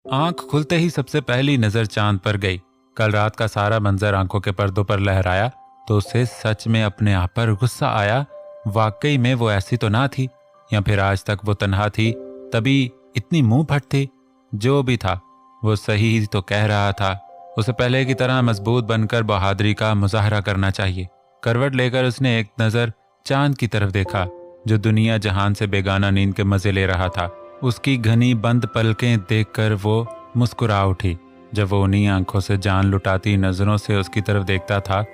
आंख खुलते ही सबसे पहली नजर चांद पर गई। कल रात का सारा मंजर आंखों के पर्दों पर लहराया तो उसे सच में अपने आप पर गुस्सा आया। वाकई में वो ऐसी तो ना थी, या फिर आज तक वो तन्हा थी तभी इतनी मुंह फट थी। जो भी था वो सही ही तो कह रहा था। उसे पहले की तरह मजबूत बनकर बहादुरी का मुजाहरा करना चाहिए। करवट लेकर उसने एक नजर चांद की तरफ देखा जो दुनिया जहान से बेगाना नींद के मजे ले रहा था। उसकी घनी बंद पलकें देखकर वो मुस्कुरा उठी। जब वो उन्हीं आंखों से जान लुटाती नजरों से उसकी तरफ देखता था,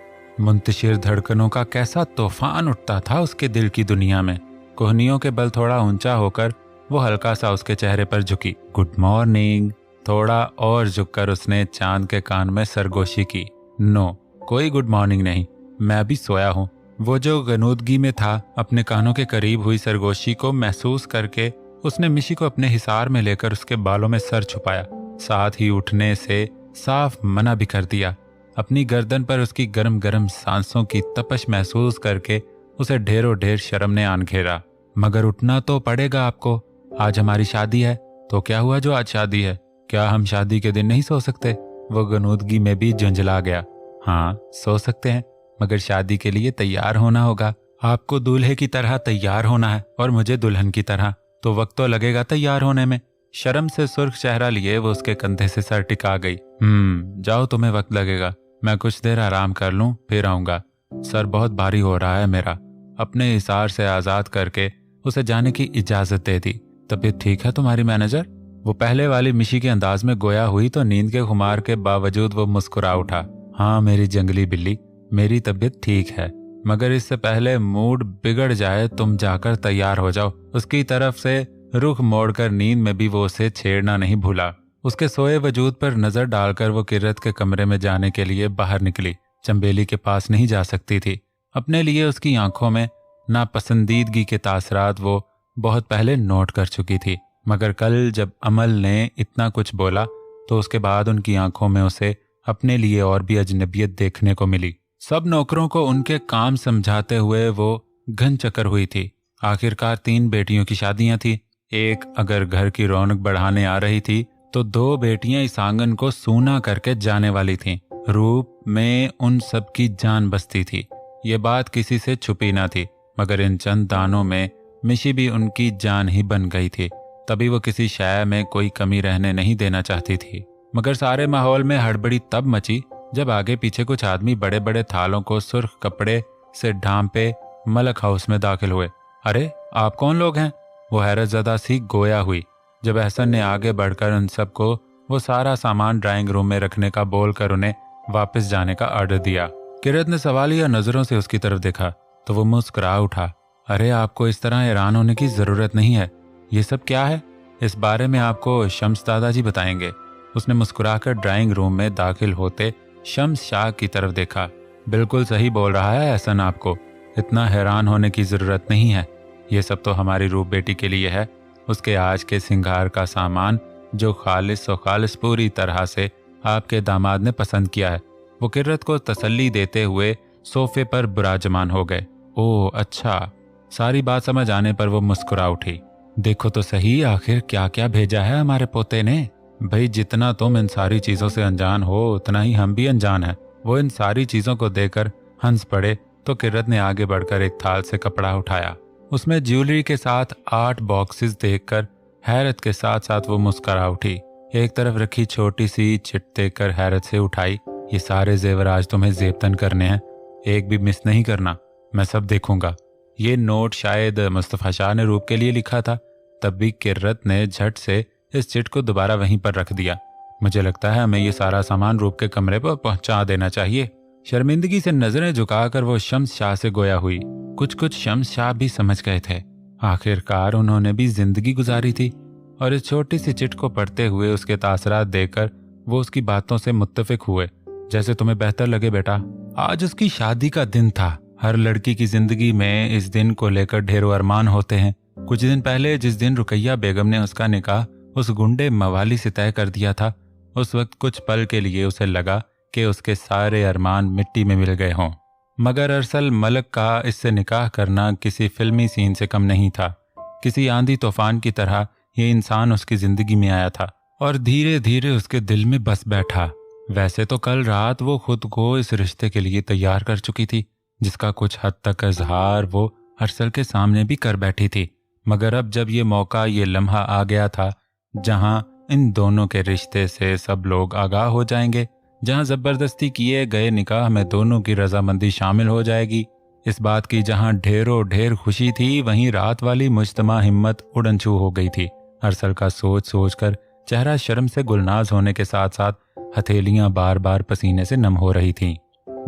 मुंतशिर धड़कनों का कैसा तूफान उठता था उसके दिल की दुनिया में। कोहनियों के बल थोड़ा ऊंचा होकर वो हल्का सा उसके चेहरे पर झुकी। Good morning. थोड़ा और झुककर उसने चांद के कान में सरगोशी की। नो, कोई गुड मॉर्निंग नहीं, मैं भी सोया हूँ। वो जो गनूदगी में था, अपने कानों के करीब हुई सरगोशी को महसूस करके उसने मिशी को अपने हिसार में लेकर उसके बालों में सर छुपाया। साथ ही उठने से साफ मना भी कर दिया। अपनी गर्दन पर उसकी गरम गरम सांसों की तपश महसूस करके उसे ढेरों ढेर शर्म ने आन घेरा। मगर उठना तो पड़ेगा आपको, आज हमारी शादी है। तो क्या हुआ जो आज शादी है? क्या हम शादी के दिन नहीं सो सकते? वो गनूदगी में भी झुंझला गया। हाँ, सो सकते हैं, मगर शादी के लिए तैयार होना होगा। आपको दूल्हे की तरह तैयार होना है और मुझे दुल्हन की तरह, तो वक्त तो लगेगा तैयार होने में। शर्म से सुर्ख चेहरा लिए वो उसके कंधे से सर टिका गई। जाओ, तुम्हें वक्त लगेगा, मैं कुछ देर आराम कर लूं फिर आऊंगा। सर बहुत भारी हो रहा है मेरा। अपने हिसार से आजाद करके उसे जाने की इजाजत दे दी। तबीयत ठीक है तुम्हारी मैनेजर? वो पहले वाली मिशी के अंदाज में गोया हुई तो नींद के खुमार के बावजूद वो मुस्कुरा उठा। हाँ मेरी जंगली बिल्ली, मेरी तबीयत ठीक है, मगर इससे पहले मूड बिगड़ जाए तुम जाकर तैयार हो जाओ। उसकी तरफ से रुख मोड़कर नींद में भी वो उसे छेड़ना नहीं भूला। उसके सोए वजूद पर नजर डालकर वो किरत के कमरे में जाने के लिए बाहर निकली। चंबेली के पास नहीं जा सकती थी। अपने लिए उसकी आंखों में नापसंदीदगी के तासरात वो बहुत पहले नोट कर चुकी थी, मगर कल जब अमल ने इतना कुछ बोला तो उसके बाद उनकी आंखों में उसे अपने लिए और भी अजनबियत देखने को मिली। सब नौकरों को उनके काम समझाते हुए वो घन चक्कर हुई थी। आखिरकार 3 बेटियों की शादियां थी। एक अगर घर की रौनक बढ़ाने आ रही थी तो 2 बेटियां इस आंगन को सूना करके जाने वाली थीं। रूप में उन सब की जान बसती थी, ये बात किसी से छुपी ना थी, मगर इन चंद दानों में मिशी भी उनकी जान ही बन गई थी। तभी वो किसी शय में कोई कमी रहने नहीं देना चाहती थी। मगर सारे माहौल में हड़बड़ी तब मची जब आगे पीछे कुछ आदमी बड़े बड़े थालों को सुर्ख कपड़े से ढांपे मलक हाउस में दाखिल हुए। अरे आप कौन लोग हैं? वो हैरत ज़दा सी गोया हुई जब एहसन ने आगे बढ़कर उन सबको वो सारा सामान ड्राइंग रूम में रखने का बोलकर उन्हें वापस जाने का ऑर्डर दिया। किरत ने सवालिया नजरों से उसकी तरफ देखा तो वो मुस्कुरा उठा। अरे आपको इस तरह हैरान होने की जरूरत नहीं है। ये सब क्या है? इस बारे में आपको शम्स दादाजी बताएंगे। उसने मुस्कुराकर ड्राइंग रूम में दाखिल होते शम्स शाह की तरफ देखा। बिल्कुल सही बोल रहा है एहसन, आपको इतना हैरान होने की जरूरत नहीं है। ये सब तो हमारी रूप बेटी के लिए है। उसके आज के सिंगार का सामान जो खालिस पूरी तरह से आपके दामाद ने पसंद किया है। वो किरत को तसल्ली देते हुए सोफे पर बुराजमान हो गए। ओह अच्छा। सारी बात समझ आने पर वो मुस्कुरा उठी। देखो तो सही, आखिर क्या क्या भेजा है हमारे पोते ने। भाई जितना तुम इन सारी चीजों से अनजान हो उतना ही हम भी अनजान हैं। वो इन सारी चीजों को देखकर हंस पड़े तो किरत ने आगे बढ़कर एक थाल से कपड़ा उठाया। उसमें ज्वेलरी के साथ 8 बॉक्सेस देखकर हैरत के साथ साथ वो मुस्कुरा उठी। एक तरफ रखी छोटी सी चिट देखकर हैरत से उठाई। ये सारे जेवर आज तुम्हें जेबतन करने हैं, एक भी मिस नहीं करना, मैं सब देखूंगा। ये नोट शायद मुस्तफा शाह ने रूप के लिए लिखा था। तब भी किरत ने झट से इस चिट को दोबारा वहीं पर रख दिया। मुझे लगता है हमें ये सारा सामान रूप के कमरे पर पहुंचा देना चाहिए। शर्मिंदगी से नजरें झुकाकर वो शम्स शाह से गोया हुई। कुछ शम्स शाह भी समझ गए थे। आखिरकार उन्होंने भी जिंदगी गुजारी थी और इस छोटी सी चिट को पढ़ते हुए उसके तासरात देखकर वो उसकी बातों से मुत्तफिक हुए। जैसे तुम्हें बेहतर लगे बेटा। आज उसकी शादी का दिन था। हर लड़की की जिंदगी में इस दिन को लेकर ढेरों अरमान होते हैं। कुछ दिन पहले जिस दिन रुकैया बेगम ने उसका निकाह उस गुंडे मवाली से तय कर दिया था, उस वक्त कुछ पल के लिए उसे लगा कि उसके सारे अरमान मिट्टी में मिल गए हों। मगर अरसल मलक का इससे निकाह करना किसी फिल्मी सीन से कम नहीं था। किसी आंधी तूफान की तरह ये इंसान उसकी जिंदगी में आया था और धीरे धीरे उसके दिल में बस बैठा। वैसे तो कल रात वो खुद को इस रिश्ते के लिए तैयार कर चुकी थी, जिसका कुछ हद तक इजहार वो अरसल के सामने भी कर बैठी थी। मगर अब जब ये मौका, ये लम्हा आ गया था जहां इन दोनों के रिश्ते से सब लोग आगाह हो जाएंगे, जहां जबरदस्ती किए गए निकाह में दोनों की रजामंदी शामिल हो जाएगी, इस बात की जहां ढेरों ढेर खुशी थी, वहीं रात वाली मुज्तमा हिम्मत उड़नछू हो गई थी। अरसल का सोच सोच कर चेहरा शर्म से गुलनाज होने के साथ साथ हथेलियां बार बार पसीने से नम हो रही थीं।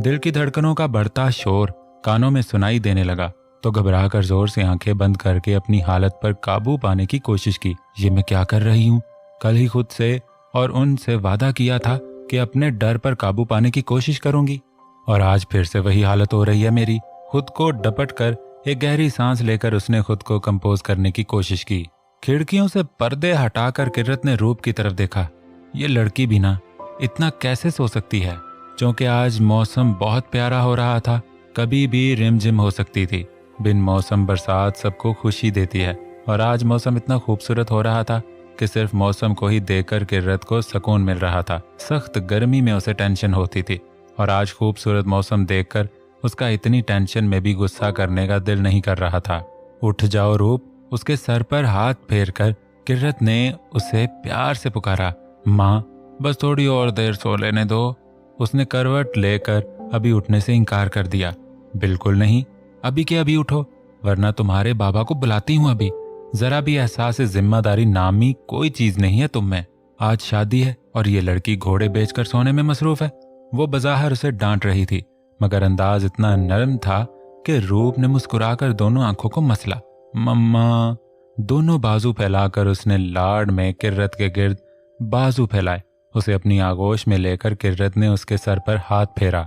दिल की धड़कनों का बढ़ता शोर कानों में सुनाई देने लगा तो घबराकर जोर से आंखें बंद करके अपनी हालत पर काबू पाने की कोशिश की। ये मैं क्या कर रही हूँ? कल ही खुद से और उनसे वादा किया था कि अपने डर पर काबू पाने की कोशिश करूंगी, और आज फिर से वही हालत हो रही है मेरी। खुद को डपट कर एक गहरी सांस लेकर उसने खुद को कंपोज करने की कोशिश की। खिड़कियों से पर्दे हटाकर किरत ने रूप की तरफ देखा। ये लड़की भी ना इतना कैसे सो सकती है? क्योंकि आज मौसम बहुत प्यारा हो रहा था, कभी भी रिमझिम हो सकती थी। बिन मौसम बरसात सबको खुशी देती है, और आज मौसम इतना खूबसूरत हो रहा था कि सिर्फ मौसम को ही देखकर किरत को सुकून मिल रहा था। सख्त गर्मी में उसे टेंशन होती थी, और आज खूबसूरत मौसम देखकर उसका इतनी टेंशन में भी गुस्सा करने का दिल नहीं कर रहा था। उठ जाओ रूप, उसके सर पर हाथ फेरकर किरत ने उसे प्यार से पुकारा। माँ, बस थोड़ी और देर सो लेने दो। उसने करवट लेकर अभी उठने से इनकार कर दिया। बिल्कुल नहीं, अभी के अभी उठो, वरना तुम्हारे बाबा को बुलाती हूँ अभी। जरा भी एहसास जिम्मेदारी नामी कोई चीज नहीं है तुम में। आज शादी है और ये लड़की घोड़े बेचकर सोने में मसरूफ है। वो बज़ाहिर उसे डांट रही थी, मगर अंदाज इतना नरम था कि रूप ने मुस्कुराकर दोनों आंखों को मसला। मम्मा। दोनों बाजू फैलाकर उसने लाड में किर्रत के गिर्द बाजू फैलाए। उसे अपनी आगोश में लेकर किर्रत ने उसके सर पर हाथ फेरा।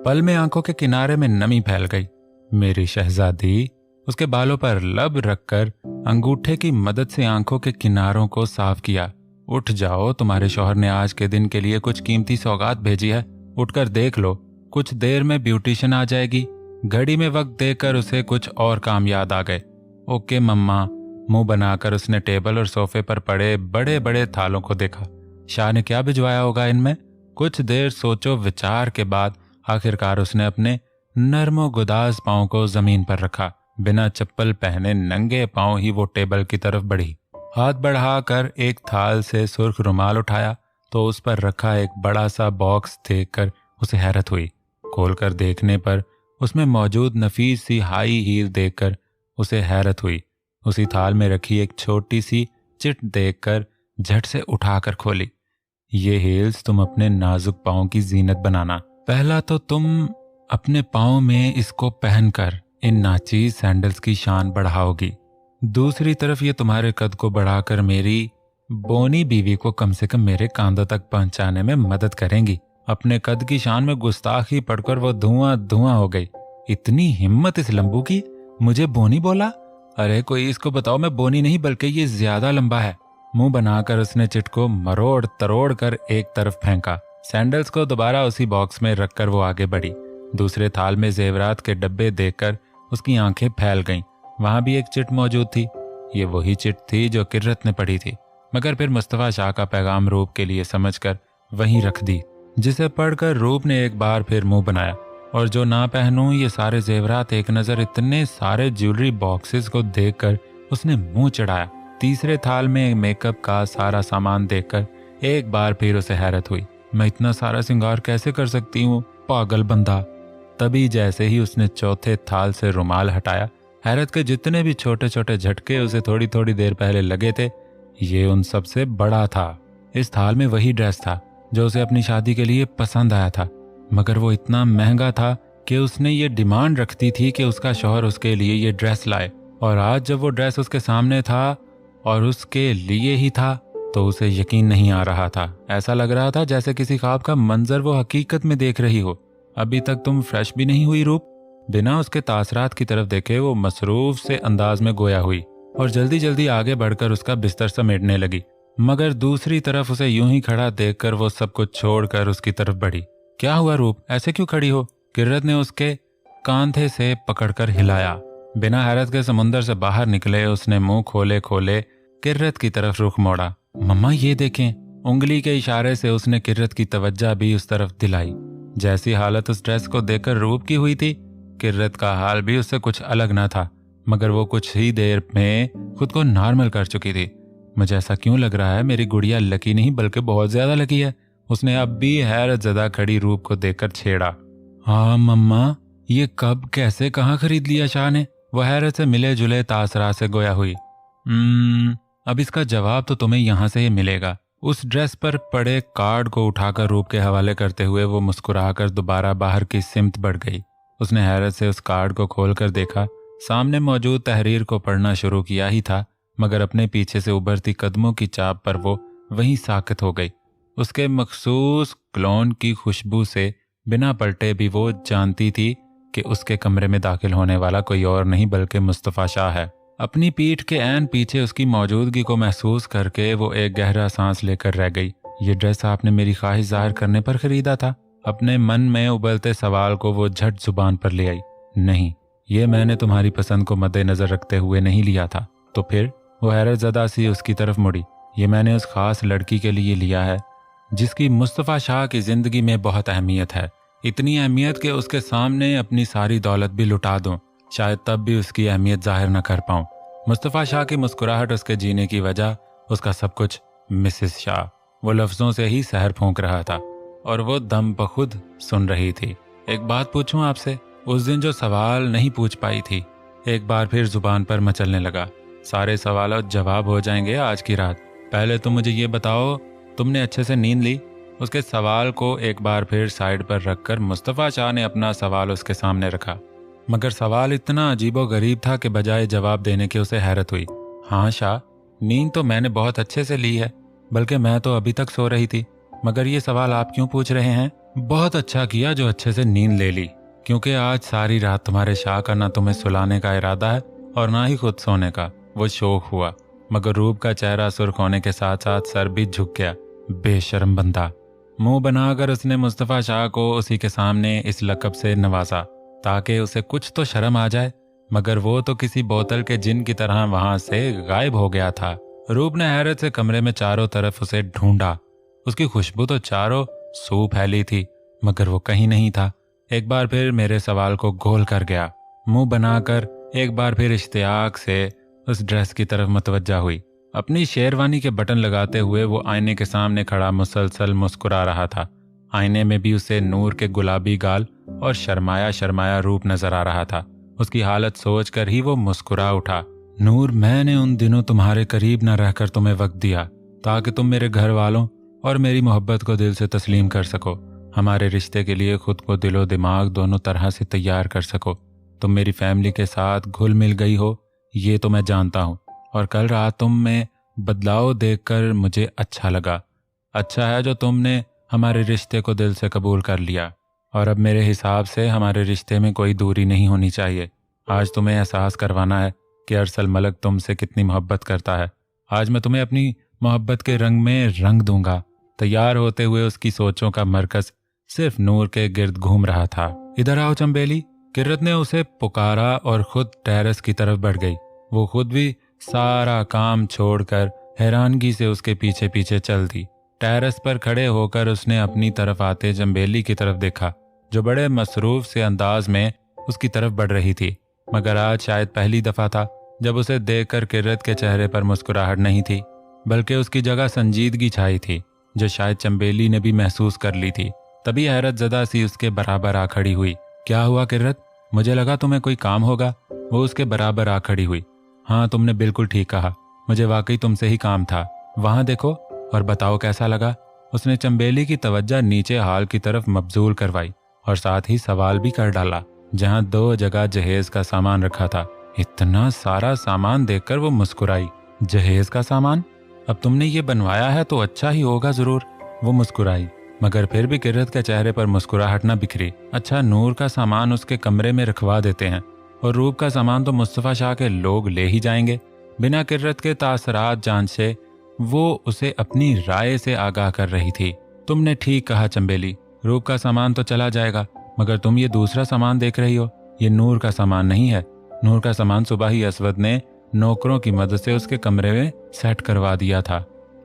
पल में आंखों के किनारे में नमी फैल गई। मेरी शहजादी। उसके बालों पर लब रखकर अंगूठे की मदद से आंखों के किनारों को साफ किया। उठ जाओ, तुम्हारे शौहर ने आज के दिन के लिए कुछ कीमती सौगात भेजी है, उठकर देख लो। कुछ देर में ब्यूटिशियन आ जाएगी। घड़ी में वक्त देकर उसे कुछ और काम याद आ गए। ओके मम्मा। मुंह बनाकर उसने टेबल और सोफे पर पड़े बड़े बड़े थालों को देखा। शाह ने क्या भिजवाया होगा इनमें? कुछ देर सोचो विचार के बाद आखिरकार उसने अपने नर्मो गुदाज पांव को जमीन पर रखा। बिना चप्पल पहने नंगे पांव ही वो टेबल की तरफ बढ़ी। हाथ बढ़ाकर एक थाल से सुर्ख रुमाल उठाया तो उस पर रखा एक बड़ा सा बॉक्स देखकर उसे हैरत हुई। खोलकर देखने पर उसमें मौजूद नफीस सी हाई हील देखकर उसे हैरत हुई। उसी थाल में रखी एक छोटी सी चिट देखकर झट से उठाकर खोली। ये हील्स तुम अपने नाजुक पांव की जीनत बनाना। पहला तो तुम अपने पांव में इसको पहनकर इन नाचीज सैंडल्स की शान बढ़ाओगी। दूसरी तरफ ये तुम्हारे कद को बढ़ाकर मेरी बोनी बीवी को कम से कम मेरे कांधों तक पहुंचाने में मदद करेंगी। अपने कद की शान में गुस्ताखी पढ़कर वो धुआं धुआं हो गई। इतनी हिम्मत इस लंबू की, मुझे बोनी बोला? अरे कोई इसको बताओ, मैं बोनी नहीं बल्कि ये ज्यादा लंबा है। मुंह बनाकर उसने चिट को मरोड़ तरोड़ कर एक तरफ फेंका। सैंडल्स को दोबारा उसी बॉक्स में रखकर वो आगे बढ़ी। दूसरे थाल में जेवरात के डब्बे देखकर उसकी आंखें फैल गईं। वहां भी एक चिट मौजूद थी। ये वही चिट थी जो किर्रत ने पढ़ी थी, मगर फिर मुस्तफा शाह का पैगाम रूप के लिए समझकर वहीं रख दी, जिसे पढ़कर रूप ने एक बार फिर मुंह बनाया। और जो ना पहनूं ये सारे जेवरात, एक नजर इतने सारे ज्वेलरी बॉक्सेस को देखकर उसने मुंह चढ़ाया। तीसरे थाल में मेकअप का सारा सामान देखकर एक बार फिर उसे हैरत हुई। मैं इतना सारा श्रृंगार कैसे कर सकती हूँ, पागल बंदा। तभी जैसे ही उसने चौथे थाल से रुमाल हटाया, हैरत के जितने भी छोटे छोटे झटके उसे थोड़ी थोड़ी देर पहले लगे थे, ये उन सबसे बड़ा था। इस थाल में वही ड्रेस था जो उसे अपनी शादी के लिए पसंद आया था, मगर वो इतना महंगा था कि उसने ये डिमांड रखती थी कि उसका शौहर उसके लिए ये ड्रेस लाए। और आज जब वो ड्रेस उसके सामने था और उसके लिए ही था तो उसे यकीन नहीं आ रहा था। ऐसा लग रहा था जैसे किसी ख्वाब का मंजर वो हकीकत में देख रही हो। अभी तक तुम फ्रेश भी नहीं हुई रूप? बिना उसके तासरात की तरफ देखे वो मसरूफ से अंदाज में गोया हुई और जल्दी जल्दी आगे बढ़कर उसका बिस्तर समेटने लगी। मगर दूसरी तरफ उसे यूं ही खड़ा देखकर वो सब कुछ छोड़कर उसकी तरफ बढ़ी। क्या हुआ रूप, ऐसे क्यों खड़ी हो? किर्रत ने उसके कांधे से पकड़कर हिलाया। बिना हैरत के समुंदर से बाहर निकले उसने मुंह खोले खोले किर्रत की तरफ रुख मोड़ा। मम्मा ये देखें, उंगली के इशारे से उसने किर्रत की तवज्जो भी उस तरफ दिलाई। जैसी हालत उस ड्रेस को देखकर रूप की हुई थी, किर्रत का हाल भी उससे कुछ अलग ना था, मगर वो कुछ ही देर में खुद को नॉर्मल कर चुकी थी। मुझे ऐसा क्यों लग रहा है मेरी गुड़िया लकी नहीं बल्कि बहुत ज्यादा लकी है, उसने अब भी हैरत ज़दा खड़ी रूप को देखकर छेड़ा। हाँ मम्मा, ये कब कैसे कहाँ खरीद लिया शाह ने? वह हैरत से मिले जुले तासरा से गोया हुई। अब इसका जवाब तो तुम्हें यहाँ से ही मिलेगा। उस ड्रेस पर पड़े कार्ड को उठाकर रूप के हवाले करते हुए वो मुस्कुराकर दोबारा बाहर की सिमत बढ़ गई। उसने हैरत से उस कार्ड को खोलकर देखा। सामने मौजूद तहरीर को पढ़ना शुरू किया ही था, मगर अपने पीछे से उभरती कदमों की चाप पर वो वहीं साकित हो गई। उसके मखसूस क्लोन की खुशबू से बिना पलटे भी वो जानती थी कि उसके कमरे में दाखिल होने वाला कोई और नहीं बल्कि मुस्तफ़ा शाह है। अपनी पीठ के ऐन पीछे उसकी मौजूदगी को महसूस करके वो एक गहरा सांस लेकर रह गई। ये ड्रेस आपने मेरी ख्वाहिश जाहिर करने पर खरीदा था? अपने मन में उबलते सवाल को वो झट जुबान पर ले आई। नहीं, ये मैंने तुम्हारी पसंद को मद्देनजर रखते हुए नहीं लिया था। तो फिर? वो हैरत ज़दा सी उसकी तरफ मुड़ी। ये मैंने उस खास लड़की के लिए लिया है जिसकी मुस्तफ़ा शाह की जिंदगी में बहुत अहमियत है। इतनी अहमियत कि उसके सामने अपनी सारी दौलत भी लुटा दूं, शायद तब भी उसकी अहमियत जाहिर न कर पाऊं। मुस्तफ़ा शाह की मुस्कुराहट, उसके जीने की वजह, उसका सब कुछ मिसेस शाह वो लफ्ज़ों से ही सहर फूंक रहा था और वो दम बखुद सुन रही थी। एक बात पूछूं आपसे? उस दिन जो सवाल नहीं पूछ पाई थी, एक बार फिर जुबान पर मचलने लगा। सारे सवाल जवाब हो जाएंगे आज की रात। पहले तुम मुझे ये बताओ, तुमने अच्छे से नींद ली? उसके सवाल को एक बार फिर साइड पर रखकर मुस्तफ़ा शाह ने अपना सवाल उसके सामने रखा, मगर सवाल इतना अजीबो गरीब था कि बजाय जवाब देने की उसे हैरत हुई। हाँ शाह, नींद तो मैंने बहुत अच्छे से ली है, बल्कि मैं तो अभी तक सो रही थी। मगर ये सवाल आप क्यों पूछ रहे हैं? बहुत अच्छा किया जो अच्छे से नींद ले ली, क्योंकि आज सारी रात तुम्हारे शाह का ना तुम्हें सुलाने का इरादा है और ना ही खुद सोने का। वो शौक हुआ, मगर रूप का चेहरा सुर्ख होने के साथ साथ सर भी झुक गया। बेशर्म बंदा। मुंह बनाकर उसने मुस्तफ़ा शाह को उसी के सामने इस लक़ब से नवाजा ताकि उसे कुछ तो शर्म आ जाए, मगर वो तो किसी बोतल के जिन की तरह वहां से गायब हो गया था। रूप ने हैरत से कमरे में चारों तरफ उसे ढूंढा। उसकी खुशबू तो चारों सू फैली थी, मगर वो कहीं नहीं था। एक बार फिर मेरे सवाल को गोल कर गया। मुंह बनाकर एक बार फिर इश्तियाक से उस ड्रेस की तरफ मुतवज्जा हुई। अपनी शेरवानी के बटन लगाते हुए वो आईने के सामने खड़ा मुसलसल मुस्कुरा रहा था। आईने में भी उसे नूर के गुलाबी गाल और शर्माया शर्माया रूप नजर आ रहा था। उसकी हालत सोचकर ही वो मुस्कुरा उठा। नूर, मैंने उन दिनों तुम्हारे करीब न रहकर तुम्हें वक्त दिया ताकि तुम मेरे घर वालों और मेरी मोहब्बत को दिल से तस्लीम कर सको, हमारे रिश्ते के लिए खुद को दिलो दिमाग दोनों तरह से तैयार कर सको। तुम मेरी फैमिली के साथ घुल मिल गई हो, ये तो मैं जानता हूँ, और कल रात तुम में बदलाव देखकर मुझे अच्छा लगा। अच्छा है जो तुमने हमारे रिश्ते को दिल से कबूल कर लिया, और अब मेरे हिसाब से हमारे रिश्ते में कोई दूरी नहीं होनी चाहिए। आज तुम्हें एहसास करवाना है कि अरसल मलक तुमसे कितनी मोहब्बत करता है। आज मैं तुम्हें अपनी मोहब्बत के रंग में रंग दूंगा। तैयार होते हुए उसकी सोचों का मरकज सिर्फ नूर के गिर्द घूम रहा था। इधर आओ चंबेली, किर्रत ने उसे पुकारा और खुद टेरेस की तरफ बढ़ गई। वो खुद भी सारा काम छोड़कर हैरानगी से उसके पीछे पीछे चल दी। टेरेस पर खड़े होकर उसने अपनी तरफ आते चंबेली की तरफ देखा, जो बड़े मसरूफ से अंदाज में उसकी तरफ बढ़ रही थी। मगर आज शायद पहली दफा था जब उसे देखकर किर्रत के चेहरे पर मुस्कुराहट नहीं थी, बल्कि उसकी जगह संजीदगी छाई थी, जो शायद चंबेली ने भी महसूस कर ली थी। तभी हैरत ज़दा सी उसके बराबर आ खड़ी हुई। क्या हुआ किर्रत? मुझे लगा तुम्हें कोई काम होगा। वो उसके बराबर आ खड़ी हुई। हाँ, तुमने बिल्कुल ठीक कहा, मुझे वाकई तुमसे ही काम था। वहां देखो और बताओ कैसा लगा। उसने चंबेली की तवज्जो नीचे हाल की तरफ मबजूल करवाई और साथ ही सवाल भी कर डाला, जहां 2 जगह जहेज का सामान रखा था। इतना सारा सामान देखकर वो मुस्कुराई। जहेज का सामान? अब तुमने ये बनवाया है तो अच्छा ही होगा जरूर। वो मुस्कुराई, मगर फिर भी किर्रत के चेहरे पर मुस्कुराहट न बिखरी। अच्छा, नूर का सामान उसके कमरे में रखवा देते हैं और रूप का सामान तो मुस्तफ़ा शाह के लोग ले ही जाएंगे। बिना किर्रत के तासरात जांचे वो उसे अपनी राय से आगाह कर रही थी। तुमने ठीक कहा चंबेली, रूप का सामान तो चला जाएगा, मगर तुम ये दूसरा सामान देख रही हो, ये नूर का सामान नहीं है। नूर का सामान सुबह ही असवद ने नौकरों की मदद से उसके कमरे में सेट करवा दिया था।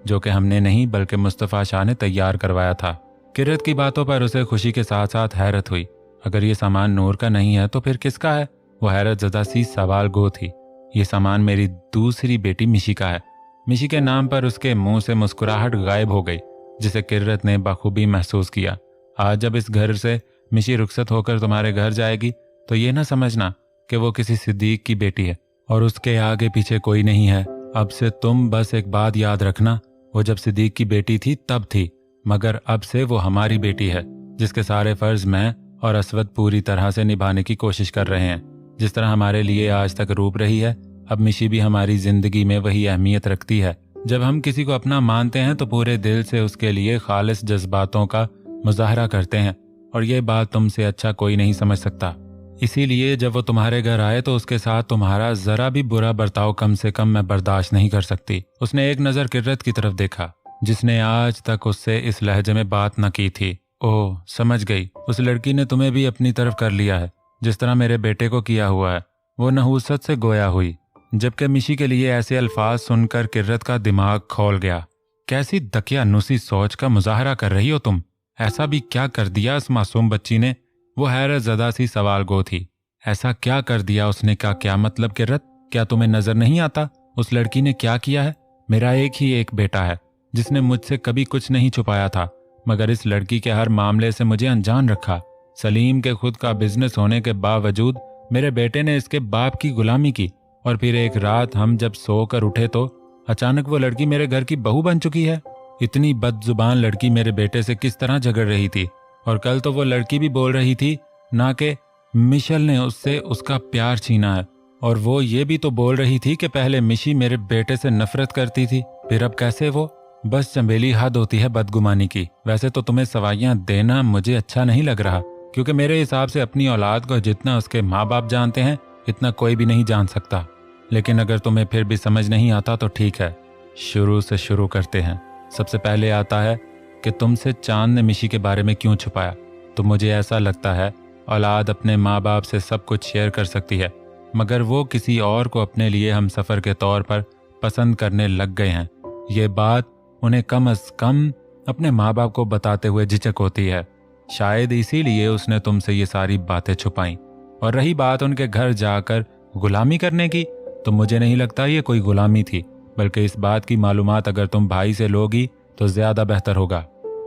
जो कि हमने नहीं बल्कि मुस्तफ़ा शाह ने तैयार करवाया था। किरत की बातों पर उसे खुशी के साथ साथ हैरत हुई। अगर ये सामान नूर का नहीं है तो फिर किसका है? वो हैरत ज़दा सी सवाल गो थी। ये सामान मेरी दूसरी बेटी मिशी का है। मिशी के नाम पर उसके मुंह से मुस्कुराहट गायब हो गई, जिसे किरत ने बखूबी महसूस किया। आज जब इस घर से मिशी रुखसत होकर तुम्हारे घर जाएगी तो ये ना समझना कि वो किसी सिद्दीक की बेटी है और उसके आगे पीछे कोई नहीं है। अब से तुम बस एक बात याद रखना, वो जब सिद्दीक की बेटी थी तब थी, मगर अब से वो हमारी बेटी है, जिसके सारे फर्ज मैं और असवद पूरी तरह से निभाने की कोशिश कर रहे हैं। जिस तरह हमारे लिए आज तक रूप रही है, अब मिशी भी हमारी जिंदगी में वही अहमियत रखती है। जब हम किसी को अपना मानते हैं तो पूरे दिल से उसके लिए खालिस जज्बातों का मुजाहरा करते हैं, और ये बात तुमसे अच्छा कोई नहीं समझ सकता। इसीलिए जब वो तुम्हारे घर आए तो उसके साथ तुम्हारा जरा भी बुरा बर्ताव कम से कम मैं बर्दाश्त नहीं कर सकती। उसने एक नज़र किरत की तरफ देखा, जिसने आज तक उससे इस लहजे में बात न की थी। ओह, समझ गई, उस लड़की ने तुम्हें भी अपनी तरफ कर लिया है, जिस तरह मेरे बेटे को किया हुआ है। वो नहूसत से गोया हुई, जबकि मिशी के लिए ऐसे अल्फाज सुनकर किरत का दिमाग खोल गया। कैसी दकियानुसी सोच का मुजाहरा कर रही हो तुम? ऐसा भी क्या कर दिया इस मासूम बच्ची ने? वो हैरत ज़दा सी सवाल गो थी। ऐसा क्या कर दिया उसने? का क्या मतलब किरत? क्या तुम्हें नजर नहीं आता उस लड़की ने क्या किया है? मेरा एक ही एक बेटा है, जिसने मुझसे कभी कुछ नहीं छुपाया था, मगर इस लड़की के हर मामले से मुझे अनजान रखा। सलीम के खुद का बिजनेस होने के बावजूद मेरे बेटे ने इसके बाप की गुलामी की, और फिर एक रात हम जब सोकर उठे तो अचानक वो लड़की मेरे घर की बहू बन चुकी है। इतनी बदजुबान लड़की मेरे बेटे से किस तरह झगड़ रही थी, और कल तो वो लड़की भी बोल रही थी ना कि मिशेल ने उससे उसका प्यार छीना है, और वो ये भी तो बोल रही थी कि पहले मिशी मेरे बेटे से नफरत करती थी, फिर अब कैसे वो? बस चंबेली हद होती है बदगुमानी की। वैसे तो तुम्हें सवाइयां देना मुझे अच्छा नहीं लग रहा, क्योंकि मेरे हिसाब से अपनी औलाद को जितना उसके माँ बाप जानते हैं इतना कोई भी नहीं जान सकता। लेकिन अगर तुम्हें फिर भी समझ नहीं आता तो ठीक है, शुरू से शुरू करते हैं। सबसे पहले आता है कि तुमसे चांद ने मिशी के बारे में क्यों छुपाया। तो मुझे ऐसा लगता है औलाद अपने माँ बाप से सब कुछ शेयर कर सकती है, मगर वो किसी और को अपने लिए हम सफ़र के तौर पर पसंद करने लग गए हैं। ये बात उन्हें कम अज़ कम अपने माँ बाप को बताते हुए झिझक होती है। शायद इसीलिए उसने तुमसे ये सारी बातें छुपाई। और रही बात उनके घर जाकर गुलामी करने की, तो मुझे नहीं लगता ये कोई गुलामी थी, बल्कि इस बात की मालूमात अगर तुम भाई से लोगी तो ज़्यादा बेहतर होगा।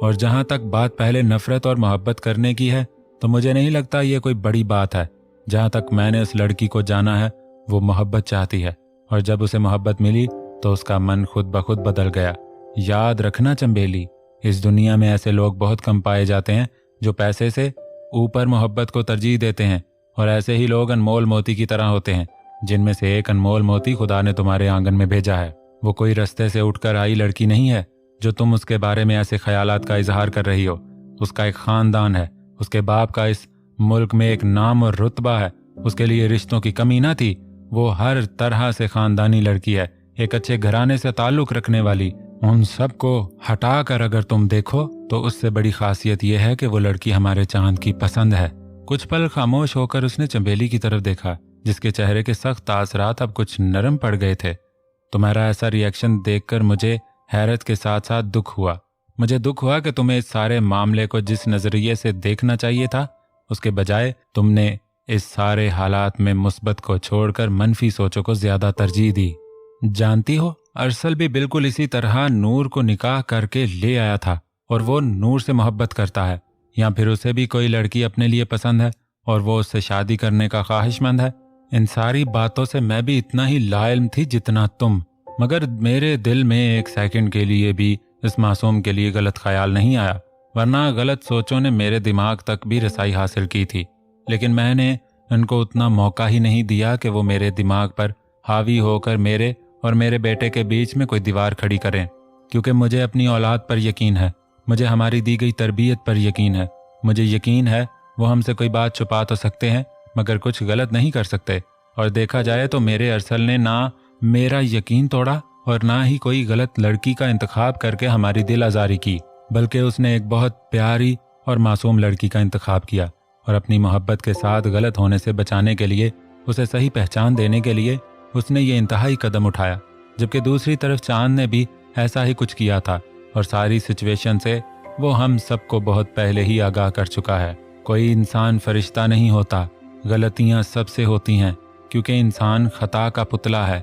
और जहाँ तक बात पहले नफ़रत और मोहब्बत करने की है, तो मुझे नहीं लगता ये कोई बड़ी बात है। जहाँ तक मैंने उस लड़की को जाना है, वो मोहब्बत चाहती है, और जब उसे मोहब्बत मिली तो उसका मन खुद ब खुद बदल गया। याद रखना चंबेली, इस दुनिया में ऐसे लोग बहुत कम पाए जाते हैं जो पैसे से ऊपर मोहब्बत को तरजीह देते हैं, और ऐसे ही लोग अनमोल मोती की तरह होते हैं, जिनमें से एक अनमोल मोती खुदा ने तुम्हारे आंगन में भेजा है। वो कोई रास्ते से उठकर आई लड़की नहीं है जो तुम उसके बारे में ऐसे ख्यालात का इजहार कर रही हो। उसका एक खानदान है, उसके बाप का इस मुल्क में एक नाम और रुतबा है, उसके लिए रिश्तों की कमी ना थी। वो हर तरह से खानदानी लड़की है, एक अच्छे घराने से ताल्लुक रखने वाली। उन सब को हटा कर अगर तुम देखो तो उससे बड़ी खासियत यह है कि वो लड़की हमारे चांद की पसंद है। कुछ पल खामोश होकर उसने चंबेली की तरफ देखा, जिसके चेहरे के सख्त तासरात अब कुछ नरम पड़ गए थे। तुम्हारा ऐसा रिएक्शन देखकर मुझे हैरत के साथ साथ दुख हुआ। मुझे दुख हुआ कि तुम्हें इस सारे मामले को जिस नजरिए से देखना चाहिए था, उसके बजाय तुमने इस सारे हालात में मुस्बत को छोड़कर मनफी सोचों को ज्यादा तरजीह दी। जानती हो, अरसल भी बिल्कुल इसी तरह नूर को निकाह करके ले आया था, और वो नूर से मोहब्बत करता है, या फिर उसे भी कोई लड़की अपने लिए पसंद है और वो उससे शादी करने का ख्वाहिशमंद है। इन सारी बातों से मैं भी इतना ही लाइल्म थी जितना तुम, मगर मेरे दिल में एक सेकंड के लिए भी इस मासूम के लिए गलत ख्याल नहीं आया, वरना गलत सोचों ने मेरे दिमाग तक भी रसाई हासिल की थी। लेकिन मैंने उनको उतना मौका ही नहीं दिया कि वो मेरे दिमाग पर हावी होकर मेरे और मेरे बेटे के बीच में कोई दीवार खड़ी करें, क्योंकि मुझे अपनी औलाद पर यकीन है, मुझे हमारी दी गई तरबियत पर यकीन है। मुझे यकीन है वो हमसे कोई बात छुपा तो सकते हैं, मगर कुछ गलत नहीं कर सकते। और देखा जाए तो मेरे अरसल ने ना मेरा यकीन तोड़ा और ना ही कोई गलत लड़की का इंतखाब करके हमारी दिल आज़ारी की, बल्कि उसने एक बहुत प्यारी और मासूम लड़की का इंतखाब किया, और अपनी मोहब्बत के साथ गलत होने से बचाने के लिए, उसे सही पहचान देने के लिए उसने ये इंतहाई कदम उठाया। जबकि दूसरी तरफ चांद ने भी ऐसा ही कुछ किया था और सारी सिचुएशन से वो हम सबको बहुत पहले ही आगाह कर चुका है। कोई इंसान फरिश्ता नहीं होता, गलतियां सबसे होती हैं क्योंकि इंसान खता का पुतला है।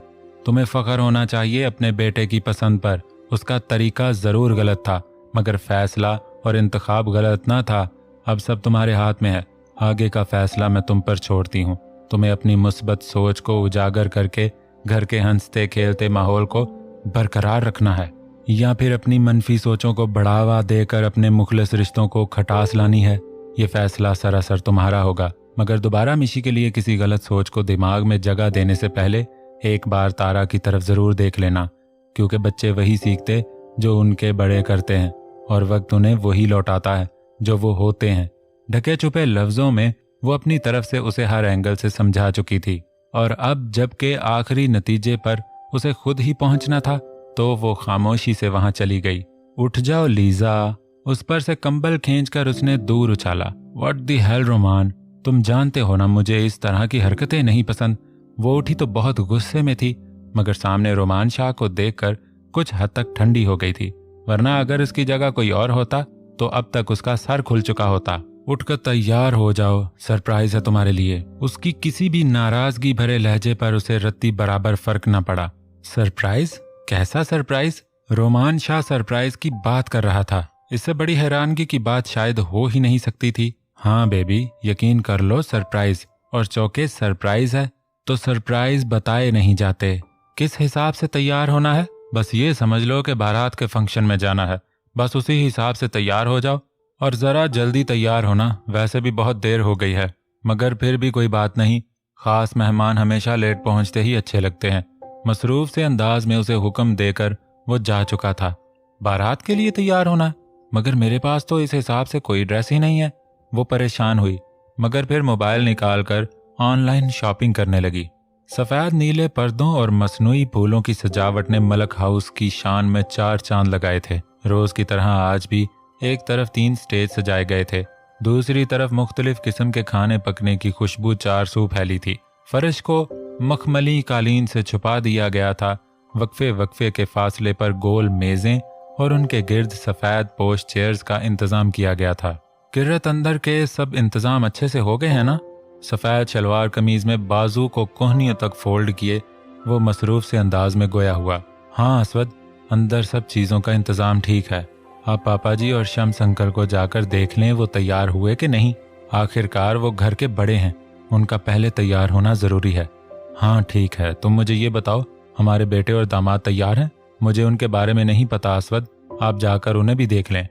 तुम्हें फख्र होना चाहिए अपने बेटे की पसंद पर। उसका तरीका ज़रूर गलत था मगर फैसला और इंतखाब गलत ना था। अब सब तुम्हारे हाथ में है, आगे का फैसला मैं तुम पर छोड़ती हूँ। तुम्हें अपनी मुस्बत सोच को उजागर करके घर के हंसते खेलते माहौल को बरकरार रखना है या फिर अपनी मनफी सोचों को बढ़ावा देकर अपने मुखलिस रिश्तों को खटास लानी है। ये फैसला सरासर तुम्हारा होगा, मगर दोबारा मिशी के लिए किसी गलत सोच को दिमाग में जगह देने से पहले एक बार तारा की तरफ ज़रूर देख लेना, क्योंकि बच्चे वही सीखते जो उनके बड़े करते हैं और वक्त उन्हें वही लौटाता है जो वो होते हैं। ढके छुपे लफ्ज़ों में वो अपनी तरफ से उसे हर एंगल से समझा चुकी थी और अब जबकि आखिरी नतीजे पर उसे खुद ही पहुंचना था तो वो खामोशी से वहां चली गई। उठ जाओ लीजा, उस पर से कंबल खींचकर उसने दूर उछाला। व्हाट द हेल रोमान, तुम जानते हो ना मुझे इस तरह की हरकतें नहीं पसंद। वो उठी तो बहुत गुस्से में थी मगर सामने रोमान शाह को देखकर कुछ हद तक ठंडी हो गई थी, वरना अगर उसकी जगह कोई और होता तो अब तक उसका सर खुल चुका होता। उठकर तैयार हो जाओ, सरप्राइज है तुम्हारे लिए। उसकी किसी भी नाराजगी भरे लहजे पर उसे रत्ती बराबर फर्क न पड़ा। सरप्राइज? कैसा सरप्राइज? रोमान शाह सरप्राइज की बात कर रहा था। इससे बड़ी हैरानगी की बात शायद हो ही नहीं सकती थी। हाँ बेबी, यकीन कर लो सरप्राइज, और चौके सरप्राइज है तो सरप्राइज बताए नहीं जाते। किस हिसाब से तैयार होना है? बस ये समझ लो कि बारात के फंक्शन में जाना है, बस उसी हिसाब से तैयार हो जाओ और जरा जल्दी तैयार होना, वैसे भी बहुत देर हो गई है। मगर फिर भी कोई बात नहीं, खास मेहमान हमेशा लेट पहुंचते ही अच्छे लगते हैं। मसरूफ से अंदाज में उसे हुक्म देकर वो जा चुका था। बारात के लिए तैयार होना? मगर मेरे पास तो इस हिसाब से कोई ड्रेस ही नहीं है। वो परेशान हुई मगर फिर मोबाइल निकालकर ऑनलाइन शॉपिंग करने लगी। सफ़ेद नीले पर्दों और मसनूई फूलों की सजावट ने मलक हाउस की शान में चार चांद लगाए थे। रोज की तरह आज भी एक तरफ 3 स्टेज सजाए गए थे, दूसरी तरफ मुख्तलिफ किस्म के खाने पकने की खुशबू चारसू फैली थी। फर्श को मखमली कालीन से छुपा दिया गया था। वक्फे वक्फे के फासले पर गोल मेजें और उनके गिर्द सफ़ेद पोश चेयर्स का इंतजाम किया गया था। किर्रत, अंदर के सब इंतजाम अच्छे से हो गए हैं ना? सफ़ेद शलवार कमीज में बाजू को कोहनियों तक फोल्ड किए वो मसरूफ से अंदाज में गोया हुआ। हाँ असवद, अंदर सब चीज़ों का इंतजाम ठीक है। आप पापा जी और शम्स अंकल को जाकर देख लें वो तैयार हुए कि नहीं। आखिरकार वो घर के बड़े हैं, उनका पहले तैयार होना ज़रूरी है। हाँ ठीक है, तुम मुझे ये बताओ, हमारे बेटे और दामाद तैयार हैं? मुझे उनके बारे में नहीं पता असवद, आप जाकर उन्हें भी देख लें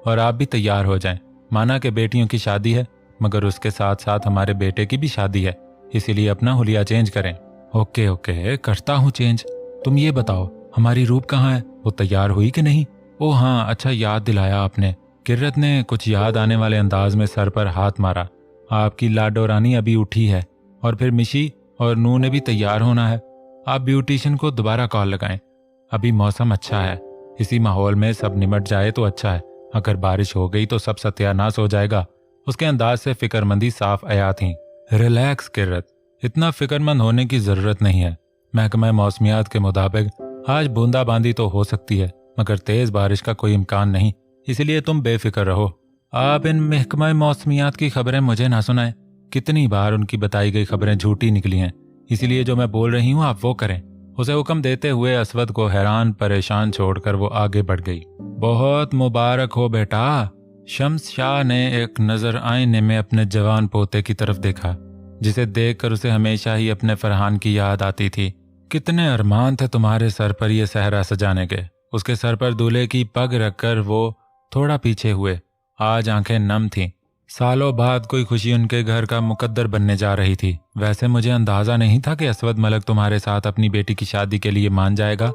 और आप भी तैयार हो जाएं। माना कि बेटियों की शादी है मगर उसके साथ साथ हमारे बेटे की भी शादी है, इसीलिए अपना हुलिया चेंज करें। ओके ओके, करता हूँ चेंज। तुम ये बताओ हमारी रूप कहाँ है, वो तैयार हुई कि नहीं? ओ हाँ, अच्छा याद दिलाया आपने। किर्रत ने कुछ याद आने वाले अंदाज में सर पर हाथ मारा। आपकी लाडो रानी अभी उठी है और फिर मिशी और नू ने भी तैयार होना है। आप ब्यूटिशियन को दोबारा कॉल लगाएं। अभी मौसम अच्छा है, इसी माहौल में सब निमट जाए तो अच्छा है। अगर बारिश हो गई तो सब सत्यानाश हो जाएगा। उसके अंदाज से फिक्रमंदी साफ आया थी। रिलैक्स किर्रत, इतना फिक्रमंद होने की जरूरत नहीं है। महकमा मौसमियात के मुताबिक आज बूंदाबांदी तो हो सकती है मगर तेज बारिश का कोई इम्कान नहीं, इसलिए तुम बेफिक्र रहो। आप इन महकमा मौसमियात की खबरें मुझे ना सुनाएं। कितनी बार उनकी बताई गई खबरें झूठी निकली हैं, इसीलिए जो मैं बोल रही हूँ आप वो करें। उसे हुक्म देते हुए असवद को हैरान परेशान छोड़कर वो आगे बढ़ गई। बहुत मुबारक हो बेटा। शम्स शाह ने एक नजर आईने में अपने जवान पोते की तरफ देखा, जिसे देखकर उसे हमेशा ही अपने फरहान की याद आती थी। कितने अरमान थे तुम्हारे सर पर ये सहरा सजाने के। उसके सर पर दूल्हे की पग रखकर वो थोड़ा पीछे हुए। आज आंखें नम थीं। सालों बाद कोई खुशी उनके घर का मुकद्दर बनने जा रही थी। वैसे मुझे अंदाजा नहीं था कि असवद मलक तुम्हारे साथ अपनी बेटी की शादी के लिए मान जाएगा।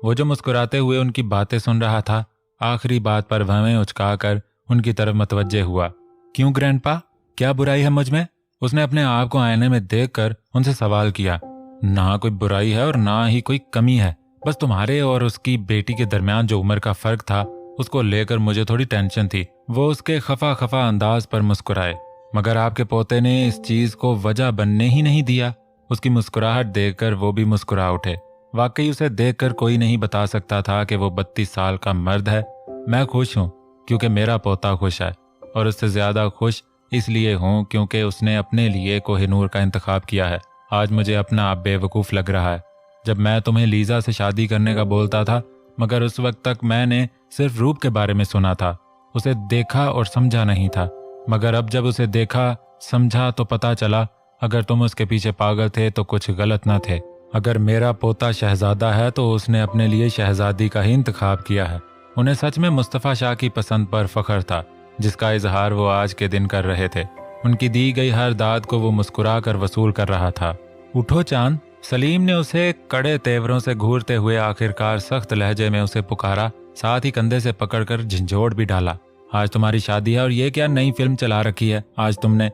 वो जो मुस्कुराते हुए उनकी बातें सुन रहा था, आखिरी बात पर भवें उचकाकर उनकी तरफ मतवज्जे हुआ। क्यों ग्रैंडपा, क्या बुराई है मुझ में? उसने अपने आप को आईने में देखकर उनसे सवाल किया। ना कोई बुराई है और ना ही कोई कमी है, बस तुम्हारे और उसकी बेटी के दरमियान जो उम्र का फर्क था उसको लेकर मुझे थोड़ी टेंशन थी। वो उसके खफा खफा अंदाज पर मुस्कुराए, मगर आपके पोते ने इस चीज को वजह बनने ही नहीं दिया। उसकी मुस्कुराहट देखकर वो भी मुस्कुरा उठे। वाकई उसे देखकर कोई नहीं बता सकता था कि वो 32 साल का मर्द है। मैं खुश हूँ क्योंकि मेरा पोता खुश है, और उससे ज्यादा खुश इसलिए हूँ क्योंकि उसने अपने लिए कोहिनूर का इंतखाब किया है। आज मुझे अपना आप बेवकूफ़ लग रहा है। जब मैं तुम्हें लीजा से शादी करने का बोलता था, मगर उस वक्त तक मैंने सिर्फ रूप के बारे में सुना था, उसे देखा और समझा नहीं था। मगर अब जब उसे देखा समझा तो पता चला अगर तुम उसके पीछे पागल थे तो कुछ गलत न थे। अगर मेरा पोता शहजादा है तो उसने अपने लिए शहजादी का ही इंतखाब किया है। उन्हें सच में मुस्तफ़ा शाह की पसंद पर फख्र था, जिसका इजहार वो आज के दिन कर रहे थे। उनकी दी गई हर दाद को वो मुस्कुरा कर वसूल कर रहा था। उठो चांद, सलीम ने उसे कड़े तेवरों से घूरते हुए आखिरकार सख्त लहजे में उसे पुकारा, साथ ही कंधे से पकड़कर झंझोड़ भी डाला। आज तुम्हारी शादी है और ये क्या नई फिल्म चला रखी है आज तुमने?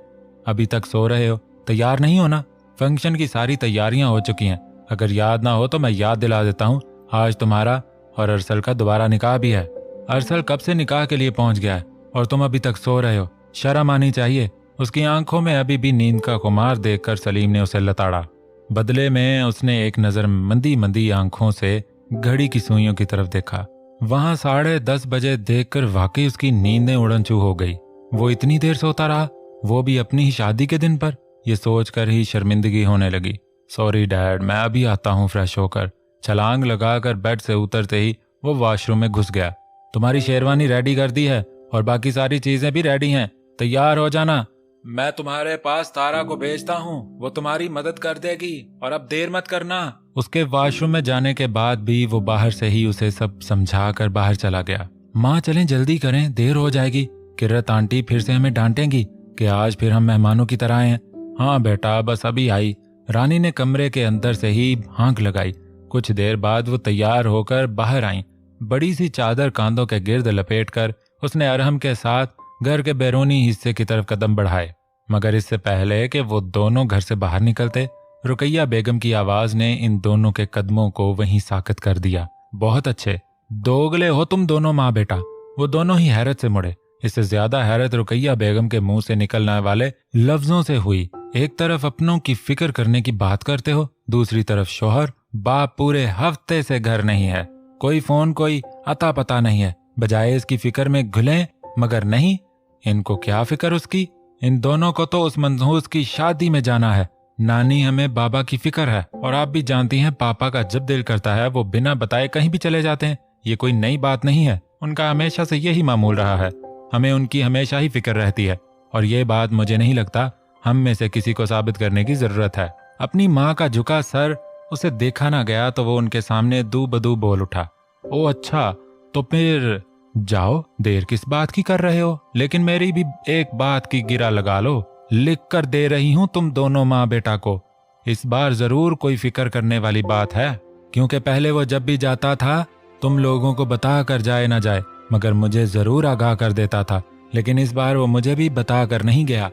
अभी तक सो रहे हो? तैयार नहीं हो ना? फंक्शन की सारी तैयारियां हो चुकी हैं। अगर याद ना हो तो मैं याद दिला देता हूँ, आज तुम्हारा और अरसल का दोबारा निकाह भी है। अरसल कब से निकाह के लिए पहुंच गया है और तुम अभी तक सो रहे हो? शर्म आनी चाहिए। उसकी आंखों में अभी भी नींद का खुमार देखकर सलीम ने उसे लताड़ा। बदले में उसने एक नजर मंदी मंदी आंखों से घड़ी की सुइयों की तरफ देखा। वहां 10:30 बजे देखकर वाकई उसकी नींदें उड़न छू हो गई। वो इतनी देर सोता रहा, वो भी अपनी ही शादी के दिन पर। ये सोचकर ही शर्मिंदगी होने लगी। सॉरी डैड, मैं अभी आता हूँ फ्रेश होकर। छलांग लगाकर बेड से उतरते ही वो वॉशरूम में घुस गया। तुम्हारी शेरवानी रेडी कर दी है और बाकी सारी चीजें भी रेडी हैं, तैयार हो जाना। मैं तुम्हारे पास तारा को भेजता हूँ, वो तुम्हारी मदद कर देगी, और अब देर मत करना। उसके वॉशरूम में जाने के बाद भी वो बाहर से ही उसे सब समझा कर बाहर चला गया। माँ चलें जल्दी करें, देर हो जाएगी। किरत आंटी फिर से हमें डांटेंगी कि आज फिर हम मेहमानों की तरह आए हैं। हाँ बेटा, बस अभी आई। रानी ने कमरे के अंदर से ही हाँक लगाई। कुछ देर बाद वो तैयार होकर बाहर आई। बड़ी सी चादर कांधों के गिर्द लपेटकर उसने अरहम के साथ घर के बैरूनी हिस्से की तरफ कदम बढ़ाए। मगर इससे पहले कि वो दोनों घर से बाहर निकलते, रुकैया बेगम की आवाज ने इन दोनों के कदमों को वहीं साकत कर दिया। बहुत अच्छे, दोगले हो तुम दोनों माँ बेटा। वो दोनों ही हैरत से मुड़े। इससे ज्यादा हैरत रुकैया बेगम के मुंह से निकलने वाले लफ्जों से हुई। एक तरफ अपनों की फिक्र करने की बात करते हो, दूसरी तरफ शोहर बाप पूरे हफ्ते से घर नहीं है, कोई फोन कोई अता पता नहीं है। बजाय इसकी फिक्र में घुले, मगर नहीं, इनको क्या फिक्र उसकी। इन दोनों को तो उस मनहूस की शादी में जाना है। नानी हमें बाबा की फिक्र है, और आप भी जानती हैं पापा का जब दिल करता है वो बिना बताए कहीं भी चले जाते हैं। ये कोई नई बात नहीं है, उनका हमेशा से यही मामूल रहा है। हमें उनकी हमेशा ही फिक्र रहती है, और ये बात मुझे नहीं लगता हम में से किसी को साबित करने की जरूरत है। अपनी माँ का झुका सर उसे देखा ना गया तो वो उनके सामने दू बदू बोल उठा। ओ अच्छा, तो फिर जाओ, देर किस बात की कर रहे हो? लेकिन मेरी भी एक बात की गिरा लगा लो, लिख कर दे रही हूँ तुम दोनों माँ बेटा को। इस बार जरूर कोई फिक्र करने वाली बात है, क्योंकि पहले वो जब भी जाता था तुम लोगों को बता कर जाए ना जाए, मगर मुझे जरूर आगाह कर देता था। लेकिन इस बार वो मुझे भी बता कर नहीं गया।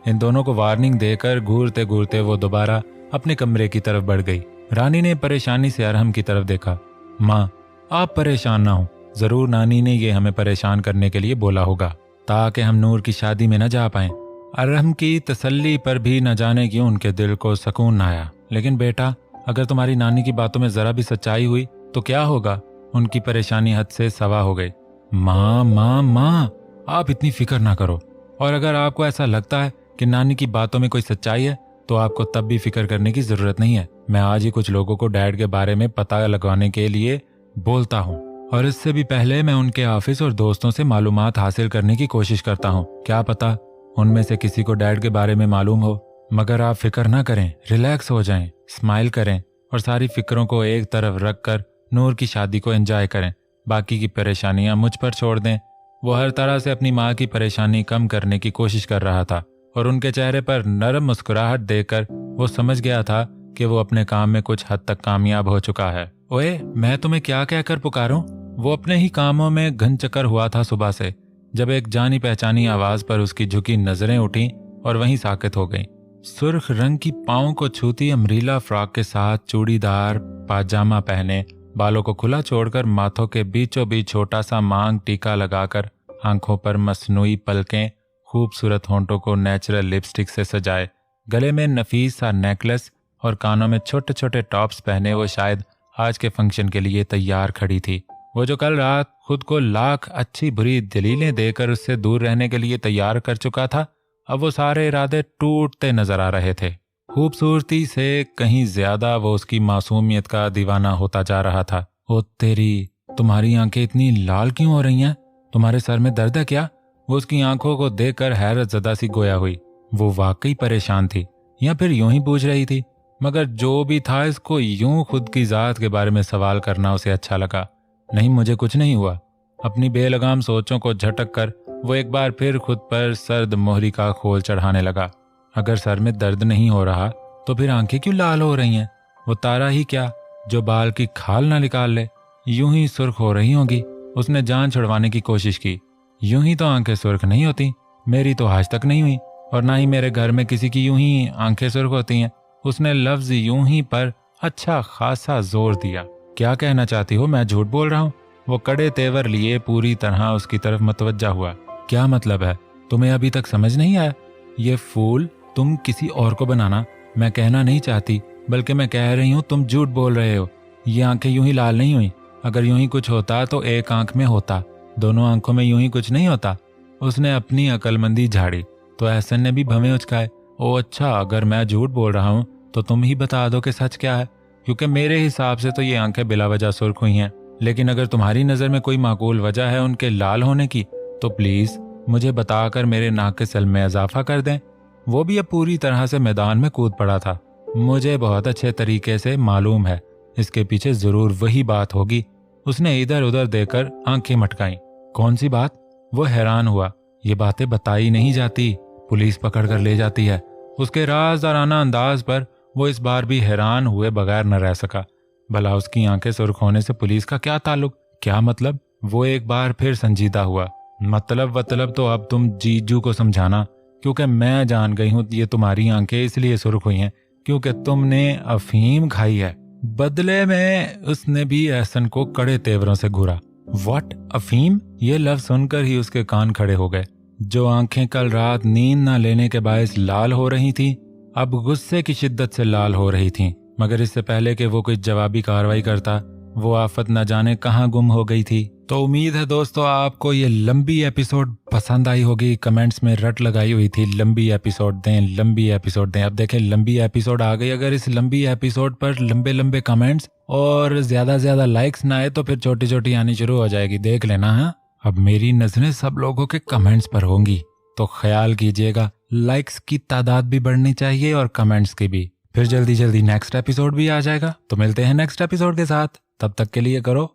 इन दोनों को वार्निंग देकर घूरते घूरते वो दोबारा अपने कमरे की तरफ बढ़ गई। रानी ने परेशानी से अरहम की तरफ देखा। माँ, आप परेशान ना हो, जरूर नानी ने ये हमें परेशान करने के लिए बोला होगा ताकि हम नूर की शादी में न जा पाएं। अरहम की तसल्ली पर भी न जाने क्यों उनके दिल को सुकून न आया। लेकिन बेटा, अगर तुम्हारी नानी की बातों में जरा भी सच्चाई हुई तो क्या होगा? उनकी परेशानी हद से सवा हो गई। माँ माँ माँ, आप इतनी फिक्र ना करो, और अगर आपको ऐसा लगता है कि नानी की बातों में कोई सच्चाई है तो आपको तब भी फिक्र करने की जरूरत नहीं है। मैं आज ही कुछ लोगों को डैड के बारे में पता लगाने के लिए बोलता हूँ, और इससे भी पहले मैं उनके ऑफिस और दोस्तों से मालूमात हासिल करने की कोशिश करता हूँ। क्या पता उनमें से किसी को डैड के बारे में मालूम हो। मगर आप फिक्र ना करें, रिलैक्स हो जाएं, स्माइल करें और सारी फिक्रों को एक तरफ रखकर नूर की शादी को एंजॉय करें। बाकी की परेशानियां मुझ पर छोड़ दें। वो हर तरह से अपनी माँ की परेशानी कम करने की कोशिश कर रहा था, और उनके चेहरे पर नरम मुस्कुराहट देखकर वो समझ गया था कि वो अपने काम में कुछ हद तक कामयाब हो चुका है। ओए, मैं तुम्हें क्या कहकर पुकारूं? वो अपने ही कामों में घनचक्कर हुआ था सुबह से, जब एक जानी पहचानी आवाज पर उसकी झुकी नजरें उठी और वहीं साकित हो गईं। सुर्ख रंग की पाँव को छूती अमरीला फ्रॉक के साथ चूड़ीदार पाजामा पहने, बालों को खुला छोड़कर माथों के बीचों बीच छोटा सा मांग टीका लगाकर, आंखों पर मसनूई पलकें, खूबसूरत होंठों को नेचुरल लिपस्टिक से सजाए, गले में नफीस सा नेकलेस और कानों में छोटे छोटे टॉप्स पहने वो शायद आज के फंक्शन के लिए तैयार खड़ी थी। वो जो कल रात खुद को लाख अच्छी बुरी दलीलें देकर उससे दूर रहने के लिए तैयार कर चुका था, अब वो सारे इरादे टूटते नजर आ रहे थे। खूबसूरती से कहीं ज्यादा वो उसकी मासूमियत का दीवाना होता जा रहा था। ओ तेरी, तुम्हारी आंखें इतनी लाल क्यों हो रही हैं? तुम्हारे सर में दर्द है क्या? वो उसकी आंखों को देखकर हैरत ज़दा सी गोया हुई। वो वाकई परेशान थी या फिर यूं ही पूछ रही थी, मगर जो भी था इसको यूं खुद की जात के बारे में सवाल करना उसे अच्छा लगा। नहीं, मुझे कुछ नहीं हुआ। अपनी बेलगाम सोचों को झटक कर वो एक बार फिर खुद पर सर्द मोहरी का खोल चढ़ाने लगा। अगर सर में दर्द नहीं हो रहा तो फिर आंखें क्यों लाल हो रही हैं? वो तारा ही क्या जो बाल की खाल ना निकाल ले, यूं ही सुर्ख हो रही होंगी। उसने जान छुड़वाने की कोशिश की। यूं ही तो आंखें सुर्ख नहीं होती, मेरी तो आज तक नहीं हुई, और ना ही मेरे घर में किसी की यूं ही आंखें सुर्ख होती हैं। उसने लफ्ज यूं ही पर अच्छा खासा जोर दिया। क्या कहना चाहती हो? मैं झूठ बोल रहा हूँ? वो कड़े तेवर लिए पूरी तरह उसकी तरफ मतवज्जा हुआ। क्या मतलब है? तुम्हें अभी तक समझ नहीं आया? ये फूल तुम किसी और को बनाना मैं कहना नहीं चाहती, बल्कि मैं कह रही हूँ तुम झूठ बोल रहे हो। ये आंखें यूं ही लाल नहीं हुई। अगर यूं ही कुछ होता तो एक आंख में होता, दोनों आंखों में यूं ही कुछ नहीं होता। उसने अपनी अकलमंदी झाड़ी तो एहसन ने भी भवें उचकाए। ओ अच्छा, अगर मैं झूठ बोल रहा हूँ तो तुम ही बता दो कि सच क्या है, क्योंकि मेरे हिसाब से तो ये आंखें बिला वजह सुर्ख हुई हैं। लेकिन अगर तुम्हारी नज़र में कोई माकूल वजह है उनके लाल होने की तो प्लीज़ मुझे बताकर मेरे नाक के सल में इजाफा कर दें। वो भी अब पूरी तरह से मैदान में कूद पड़ा था। मुझे बहुत अच्छे तरीके से मालूम है इसके पीछे जरूर वही बात होगी। उसने इधर उधर देखकर आंखें मटकाईं। कौन सी बात? वो हैरान हुआ। ये बातें बताई नहीं जाती, पुलिस पकड़ कर ले जाती है। उसके राज़दाराना अंदाज पर वो इस बार भी हैरान हुए बगैर न रह सका। भला उसकी आंखें सुर्ख होने से पुलिस का क्या ताल्लुक? क्या मतलब? वो एक बार फिर संजीदा हुआ। मतलब तो अब तुम जीजू को समझाना, क्योंकि मैं जान गई हूं ये तुम्हारी आंखें इसलिए सुर्ख हुई हैं क्योंकि तुमने अफीम खाई है। बदले में उसने भी एहसन को कड़े तेवरों से घूरा। व्हाट? अफीम? ये लफ्ज सुनकर ही उसके कान खड़े हो गए। जो आंखें कल रात नींद न लेने के बायस लाल हो रही थीं, अब गुस्से की शिद्दत से लाल हो रही थीं। मगर इससे पहले कि वो कोई जवाबी कार्रवाई करता, वो आफत न जाने कहाँ गुम हो गई थी। तो उम्मीद है दोस्तों आपको ये लंबी एपिसोड पसंद आई होगी। कमेंट्स में रट लगाई हुई थी लंबी एपिसोड दें, लंबी एपिसोड दें। अब देखें लंबी एपिसोड आ गई। अगर इस लंबी एपिसोड पर लंबे लंबे कमेंट्स और ज्यादा लाइक्स ना आए तो फिर छोटी छोटी आनी शुरू हो जाएगी, देख लेना। हाँ, अब मेरी नजरें सब लोगों के कमेंट्स पर होंगी, तो ख्याल कीजिएगा लाइक्स की तादाद भी बढ़नी चाहिए और कमेंट्स की भी। फिर जल्दी नेक्स्ट एपिसोड भी आ जाएगा। तो मिलते हैं नेक्स्ट एपिसोड के साथ। तब तक के लिए करो